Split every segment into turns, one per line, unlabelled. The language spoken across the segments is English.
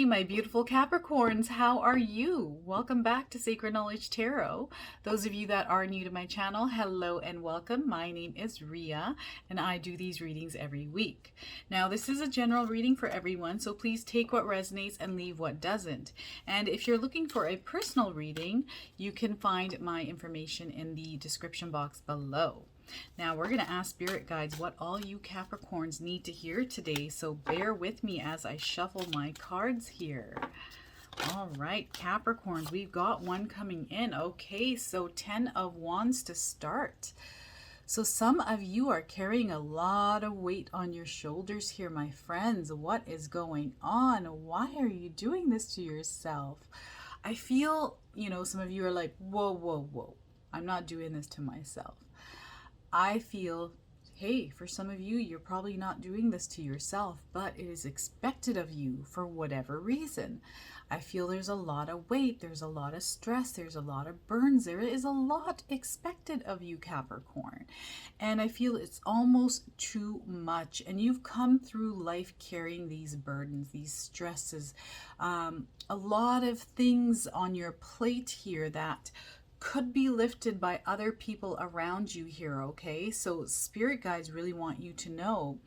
my beautiful Capricorns. How are you? Welcome back to Sacred Knowledge Tarot. Those of you that are new to my channel, hello and welcome. My name is Ria, and I do these readings every week. Now, this is a general reading for everyone, so please take what resonates and leave what doesn't. And if you're looking for a personal reading, you can find my information in the description box below. Now we're going to ask spirit guides what all you Capricorns need to hear today, so bear with me as I shuffle my cards here. All right, Capricorns, we've got one coming in. Okay, so 10 of Wands to start. So some of you are carrying a lot of weight on your shoulders here, my friends. What is going on? Why are you doing this to yourself? I feel, some of you are like, whoa, whoa, whoa. I'm not doing this to myself. I feel, hey, for some of you, you're probably not doing this to yourself, but it is expected of you for whatever reason. I feel there's a lot of weight, there's a lot of stress, there's a lot of burns, there is a lot expected of you, Capricorn. And I feel it's almost too much. And you've come through life carrying these burdens, these stresses, a lot of things on your plate here that could be lifted by other people around you here, okay? So spirit guides really want you to know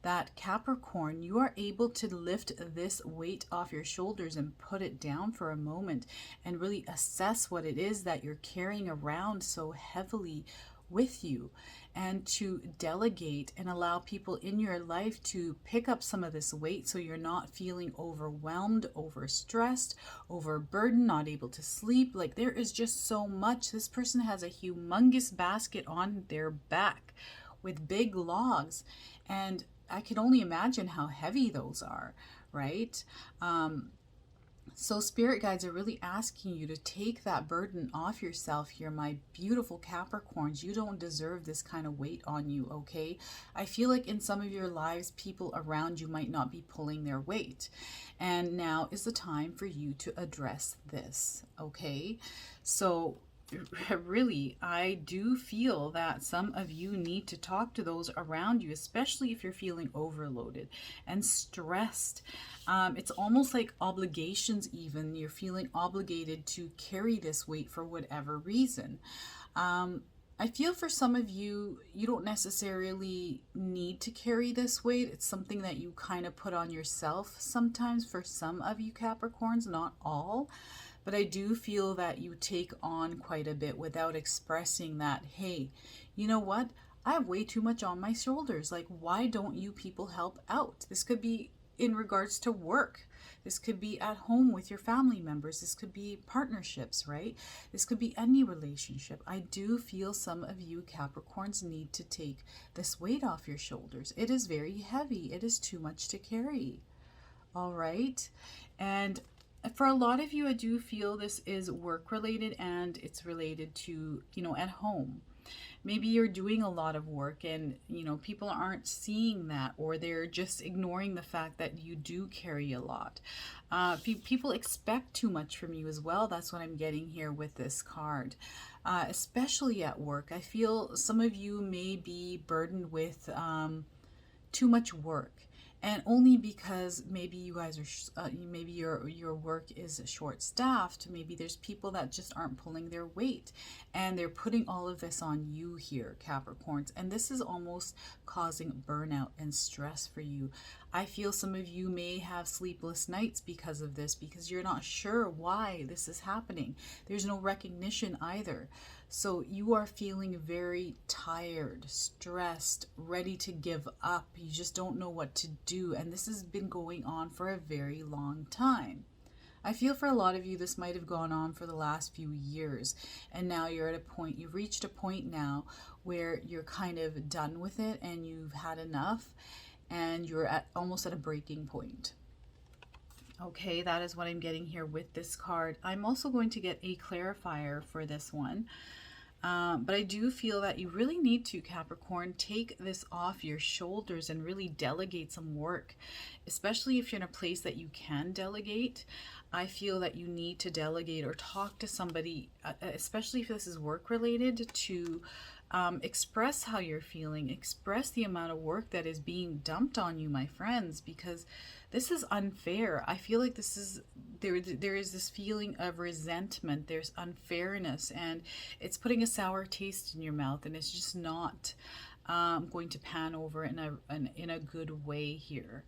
that, Capricorn, you are able to lift this weight off your shoulders and put it down for a moment and really assess what it is that you're carrying around so heavily with you, and to delegate and allow people in your life to pick up some of this weight so you're not feeling overwhelmed, overstressed, overburdened, not able to sleep. Like, there is just so much. This person has a humongous basket on their back with big logs, and I can only imagine how heavy those are, right? So spirit guides are really asking you to take that burden off yourself here, my beautiful Capricorns. You don't deserve this kind of weight on you, okay? I feel like in some of your lives, people around you might not be pulling their weight. And now is the time for you to address this, okay? So really, I do feel that some of you need to talk to those around you, especially if you're feeling overloaded and stressed. It's almost like obligations even. You're feeling obligated to carry this weight for whatever reason. I feel for some of you, you don't necessarily need to carry this weight. It's something that you kind of put on yourself sometimes for some of you Capricorns, not all. But I do feel that you take on quite a bit without expressing that, hey, you know what? I have way too much on my shoulders. Like, why don't you people help out? This could be in regards to work. This could be at home with your family members. This could be partnerships, right? This could be any relationship. I do feel some of you Capricorns need to take this weight off your shoulders. It is very heavy. It is too much to carry. All right. And for a lot of you, I do feel this is work related, and it's related to, at home. Maybe you're doing a lot of work and, people aren't seeing that, or they're just ignoring the fact that you do carry a lot. People expect too much from you as well. That's what I'm getting here with this card, especially at work. I feel some of you may be burdened with too much work. And only because maybe you guys are, maybe your work is short-staffed. Maybe there's people that just aren't pulling their weight, and they're putting all of this on you here, Capricorns. And this is almost causing burnout and stress for you. I feel some of you may have sleepless nights because of this, because you're not sure why this is happening. There's no recognition either. So you are feeling very tired, stressed, ready to give up. You just don't know what to do. And this has been going on for a very long time. I feel for a lot of you, this might have gone on for the last few years. And now you're at a point, you've reached a point now where you're kind of done with it and you've had enough, and you're almost at a breaking point. Okay, that is what I'm getting here with this card. I'm also going to get a clarifier for this one. But I do feel that you really need to, Capricorn, take this off your shoulders and really delegate some work, especially if you're in a place that you can delegate. I feel that you need to delegate or talk to somebody, especially if this is work related, to Express how you're feeling. Express the amount of work that is being dumped on you, my friends, because this is unfair. I feel like this is there is this feeling of resentment. There's unfairness, and it's putting a sour taste in your mouth, and it's just not going to pan over in a good way here.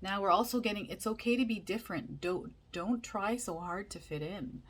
Now we're also getting, it's okay to be different. Don't try so hard to fit in.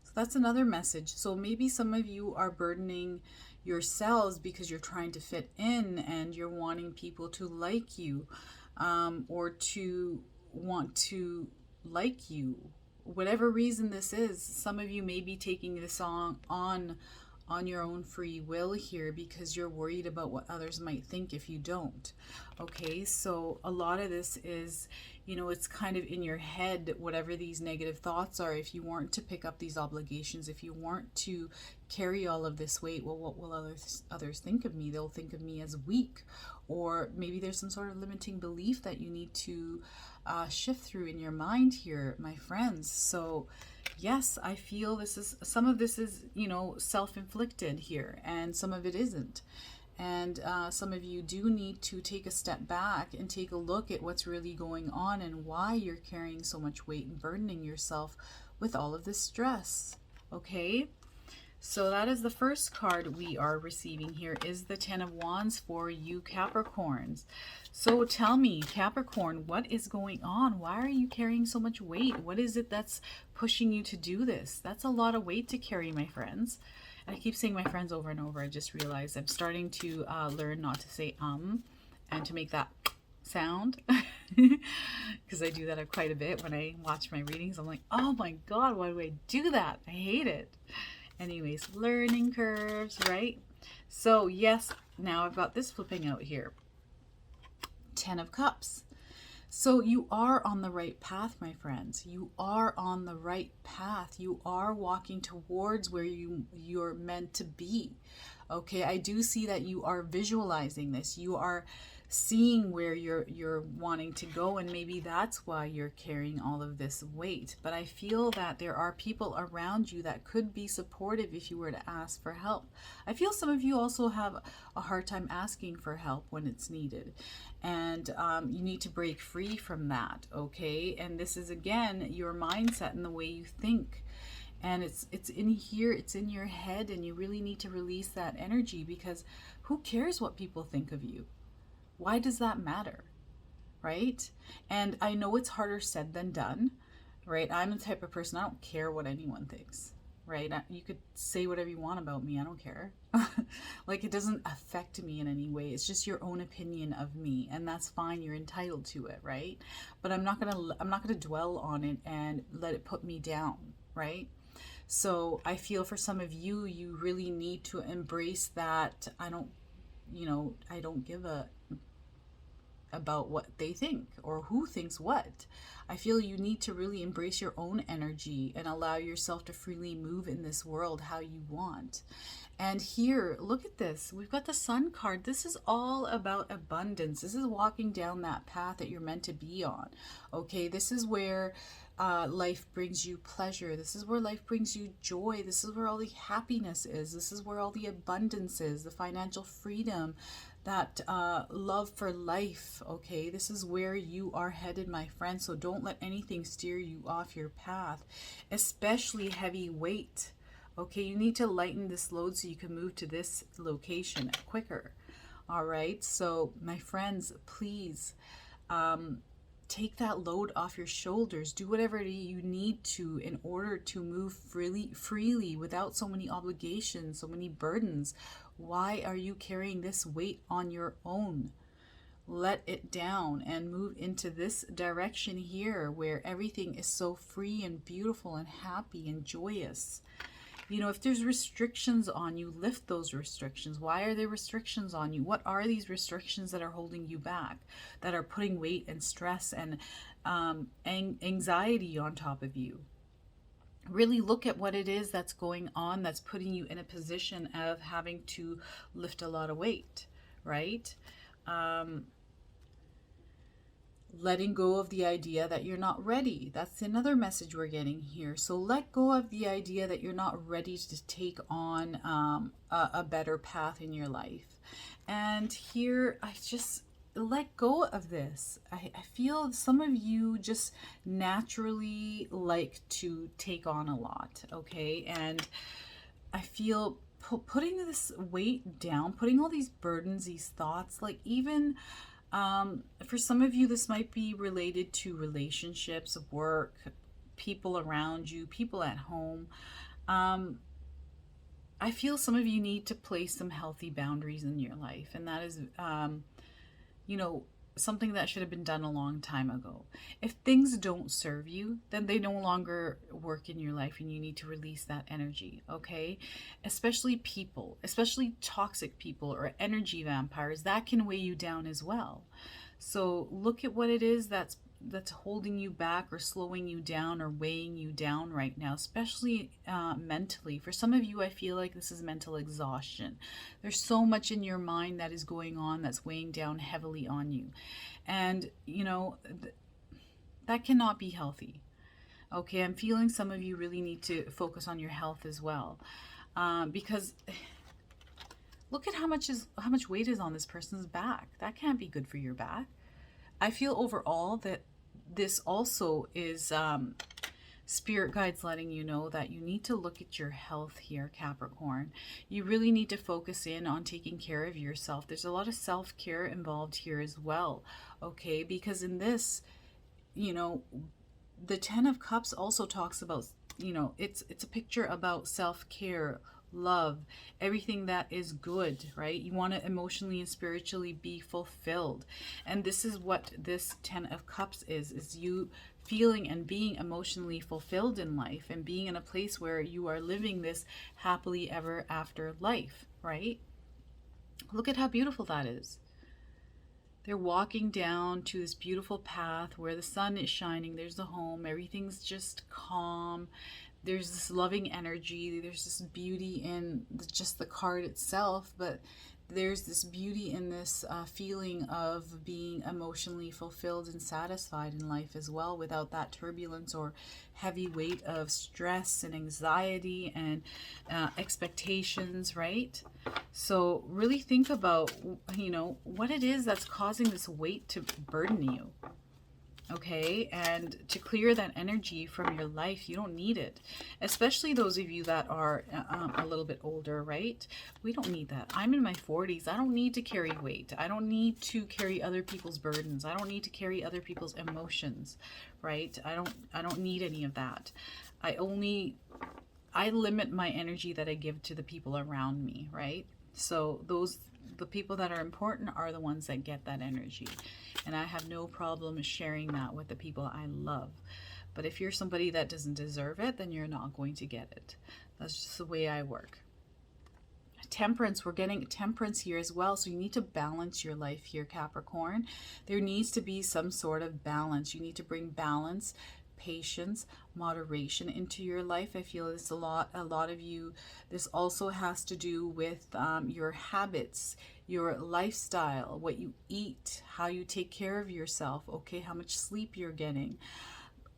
So that's another message. So maybe some of you are burdening yourselves because you're trying to fit in and you're wanting people to like you, or to want to like you. Whatever reason this is, some of you may be taking this on your own free will here because you're worried about what others might think if you don't. Okay, so a lot of this is, you know, it's kind of in your head, whatever these negative thoughts are. If you weren't to pick up these obligations, if you weren't to carry all of this weight, well, what will others think of me? They'll think of me as weak, or maybe there's some sort of limiting belief that you need to shift through in your mind here, my friends. So yes, I feel this is, some of this is, you know, self-inflicted here, and some of it isn't. And some of you do need to take a step back and take a look at what's really going on and why you're carrying so much weight and burdening yourself with all of this stress. Okay, so that is the first card we are receiving here, is the Ten of Wands for you Capricorns. So tell me, Capricorn, what is going on? Why are you carrying so much weight? What is it that's pushing you to do this? That's a lot of weight to carry, my friends. And I keep saying my friends over and over. I just realized I'm starting to learn not to say and to make that sound, because I do that quite a bit when I watch my readings. I'm like, oh my God, why do I do that? I hate it. Anyways, learning curves, right? So yes, now I've got this flipping out here. 10 of Cups. So you are on the right path, my friends. You are on the right path. You are walking towards where you're meant to be. Okay, I do see that you are visualizing this. You are seeing where you're wanting to go, and maybe that's why you're carrying all of this weight. But I feel that there are people around you that could be supportive if you were to ask for help. I feel some of you also have a hard time asking for help when it's needed, and you need to break free from that. Okay, and this is again your mindset and the way you think. And it's in here, it's in your head, and you really need to release that energy, because who cares what people think of you? Why does that matter, right? And I know it's harder said than done, right? I'm the type of person, I don't care what anyone thinks, right? You could say whatever you want about me, I don't care. Like, it doesn't affect me in any way. It's just your own opinion of me, and that's fine. You're entitled to it, right? But I'm not gonna dwell on it and let it put me down, right? So I feel for some of you, you really need to embrace that I don't give a about what they think or who thinks what. I feel you need to really embrace your own energy and allow yourself to freely move in this world how you want. And here, look at this. We've got the Sun card. This is all about abundance. This is walking down that path that you're meant to be on. Okay, this is where life brings you pleasure. This is where life brings you joy. This is where all the happiness is. This is where all the abundance is, the financial freedom, that love for life. Okay, this is where you are headed, my friend. So don't let anything steer you off your path, especially heavy weight. Okay, you need to lighten this load so you can move to this location quicker. All right, so my friends, please take that load off your shoulders. Do whatever you need to in order to move freely without so many obligations, so many burdens. Why are you carrying this weight on your own? Let it down and move into this direction here where everything is so free and beautiful and happy and joyous. You know, if there's restrictions on you, lift those restrictions. Why are there restrictions on you? What are these restrictions that are holding you back, that are putting weight and stress and anxiety on top of you? Really look at what it is that's going on that's putting you in a position of having to lift a lot of weight, right? letting go of the idea that you're not ready. That's another message we're getting here. So let go of the idea that you're not ready to take on a better path in your life. And here, I just let go of this. I feel some of you just naturally like to take on a lot, okay? And I feel putting this weight down, putting all these burdens, these thoughts, like even for some of you, this might be related to relationships, work, people around you, people at home. I feel some of you need to place some healthy boundaries in your life, and that is, you know, something that should have been done a long time ago. If things don't serve you, then they no longer work in your life, and you need to release that energy, okay? Especially people, especially toxic people or energy vampires, that can weigh you down as well. So look at what it is that's holding you back or slowing you down or weighing you down right now, especially mentally. For some of you, I feel like this is mental exhaustion. There's so much in your mind that is going on that's weighing down heavily on you. And, you know, that cannot be healthy. Okay, I'm feeling some of you really need to focus on your health as well. Because look at how much weight is on this person's back. That can't be good for your back. I feel overall that this also is spirit guides letting you know that you need to look at your health here, Capricorn. You really need to focus in on taking care of yourself. There's a lot of self-care involved here as well, okay? Because in this, you know, the Ten of Cups also talks about, you know, it's a picture about self-care, love, everything that is good, right? You want to emotionally and spiritually be fulfilled. And this is what this Ten of Cups is you feeling and being emotionally fulfilled in life and being in a place where you are living this happily ever after life, right? Look at how beautiful that is. They're walking down to this beautiful path where the sun is shining. There's the home. Everything's just calm. There's this loving energy. There's this beauty in just the card itself, but there's this beauty in this feeling of being emotionally fulfilled and satisfied in life as well, without that turbulence or heavy weight of stress and anxiety and expectations, right? So really think about, you know, what it is that's causing this weight to burden you. Okay, and to clear that energy from your life. You don't need it, especially those of you that are a little bit older, right? We don't need that. I'm in my 40s. I don't need to carry weight. I don't need to carry other people's burdens. I don't need to carry other people's emotions, right? I don't need any of that. I limit my energy that I give to the people around me, right? So the people that are important are the ones that get that energy. And I have no problem sharing that with the people I love. But if you're somebody that doesn't deserve it, then you're not going to get it. That's just the way I work. Temperance, we're getting temperance here as well. So you need to balance your life here, Capricorn. There needs to be some sort of balance. You need to bring balance, patience, moderation into your life. I feel this a lot of you. This also has to do with your habits, your lifestyle, what you eat, how you take care of yourself, okay, how much sleep you're getting.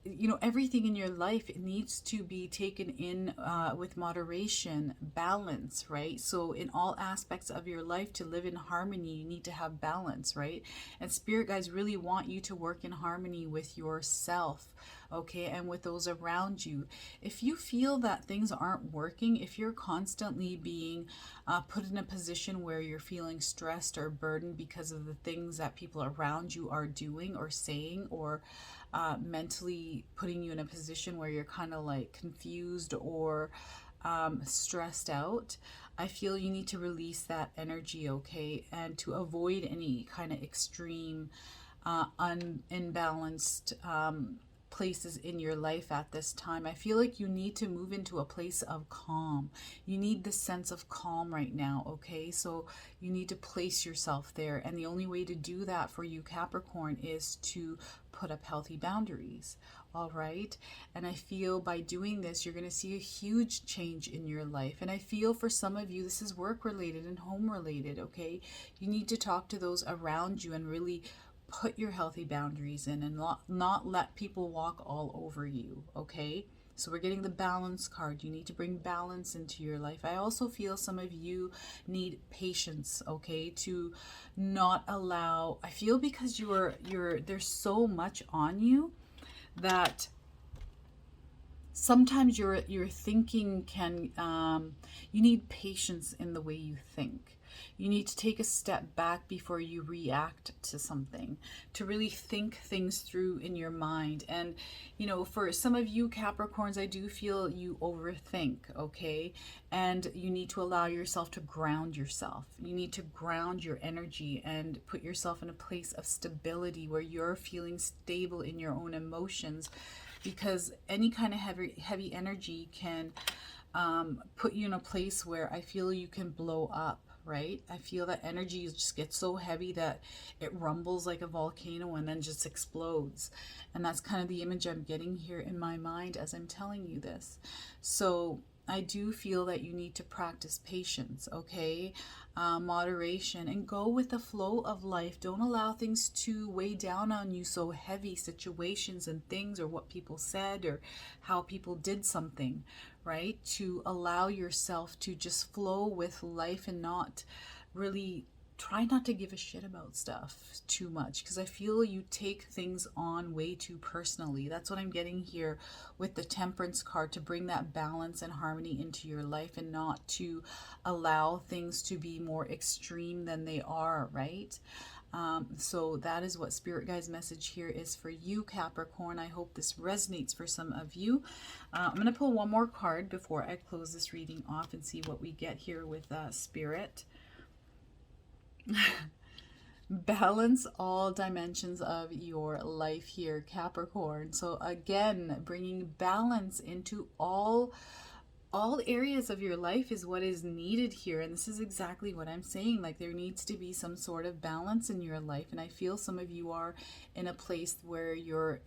You know, everything in your life, it needs to be taken in with moderation, balance, right? So in all aspects of your life, to live in harmony, you need to have balance, right? And spirit guides really want you to work in harmony with yourself, okay, and with those around you. If you feel that things aren't working, if you're constantly being put in a position where you're feeling stressed or burdened because of the things that people around you are doing or saying, or mentally putting you in a position where you're kind of like confused or stressed out, I feel you need to release that energy, okay? And to avoid any kind of extreme, imbalanced places in your life at this time. I feel like you need to move into a place of calm. You need this sense of calm right now, okay? So you need to place yourself there. And the only way to do that for you, Capricorn, is to put up healthy boundaries, all right? And I feel by doing this, you're going to see a huge change in your life. And I feel for some of you, this is work related and home related, okay? You need to talk to those around you and really put your healthy boundaries in and not let people walk all over you, okay? So we're getting the balance card. You need to bring balance into your life. I also feel some of you need patience, okay? To not allow, I feel because there's so much on you that sometimes your thinking can, you need patience in the way you think. You need to take a step back before you react to something, to really think things through in your mind. And, you know, for some of you Capricorns, I do feel you overthink, okay? And you need to allow yourself to ground yourself. You need to ground your energy and put yourself in a place of stability where you're feeling stable in your own emotions, because any kind of heavy energy can put you in a place where I feel you can blow up, right? I feel that energy just gets so heavy that it rumbles like a volcano and then just explodes. And that's kind of the image I'm getting here in my mind as I'm telling you this. So I do feel that you need to practice patience, okay? Moderation, and go with the flow of life. Don't allow things to weigh down on you so heavy, situations and things, or what people said, or how people did something, right? To allow yourself to just flow with life and not really try not to give a shit about stuff too much, because I feel you take things on way too personally. That's what I'm getting here with the Temperance card, to bring that balance and harmony into your life and not to allow things to be more extreme than they are, right? So that is what Spirit Guide's message here is for you, Capricorn. I hope this resonates for some of you. I'm going to pull one more card before I close this reading off and see what we get here with Spirit. Balance all dimensions of your life here, Capricorn. So again, bringing balance into all areas of your life is what is needed here. And this is exactly what I'm saying. Like, there needs to be some sort of balance in your life. And I feel some of you are in a place where you're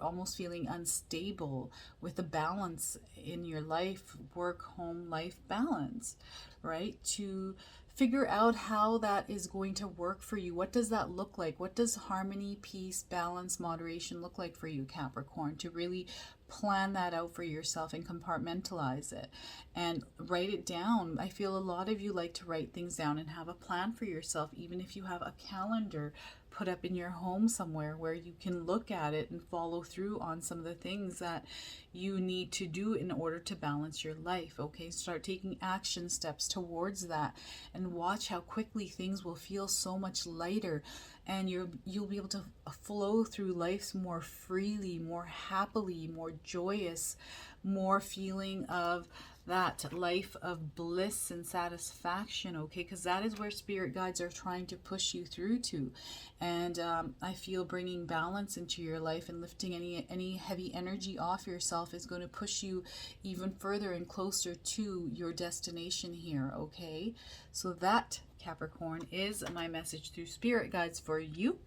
almost feeling unstable with the balance in your life, work, home, life balance, right? To figure out how that is going to work for you. What does that look like? What does harmony, peace, balance, moderation look like for you, Capricorn? To really plan that out for yourself and compartmentalize it and write it down. I feel a lot of you like to write things down and have a plan for yourself, even if you have a calendar put up in your home somewhere where you can look at it and follow through on some of the things that you need to do in order to balance your life. Okay, start taking action steps towards that and watch how quickly things will feel so much lighter, and you'll be able to flow through life more freely, more happily, more joyous, more feeling of that life of bliss and satisfaction, okay? Because that is where Spirit Guides are trying to push you through to. And I feel bringing balance into your life and lifting any heavy energy off yourself is going to push you even further and closer to your destination here, okay? So that, Capricorn, is my message through Spirit Guides for you.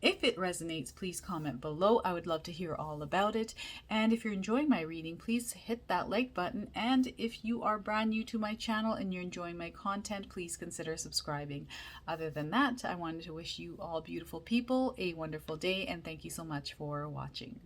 If it resonates, please comment below. I would love to hear all about it. And if you're enjoying my reading, please hit that like button. And if you are brand new to my channel and you're enjoying my content, please consider subscribing. Other than that, I wanted to wish you all beautiful people a wonderful day, and thank you so much for watching.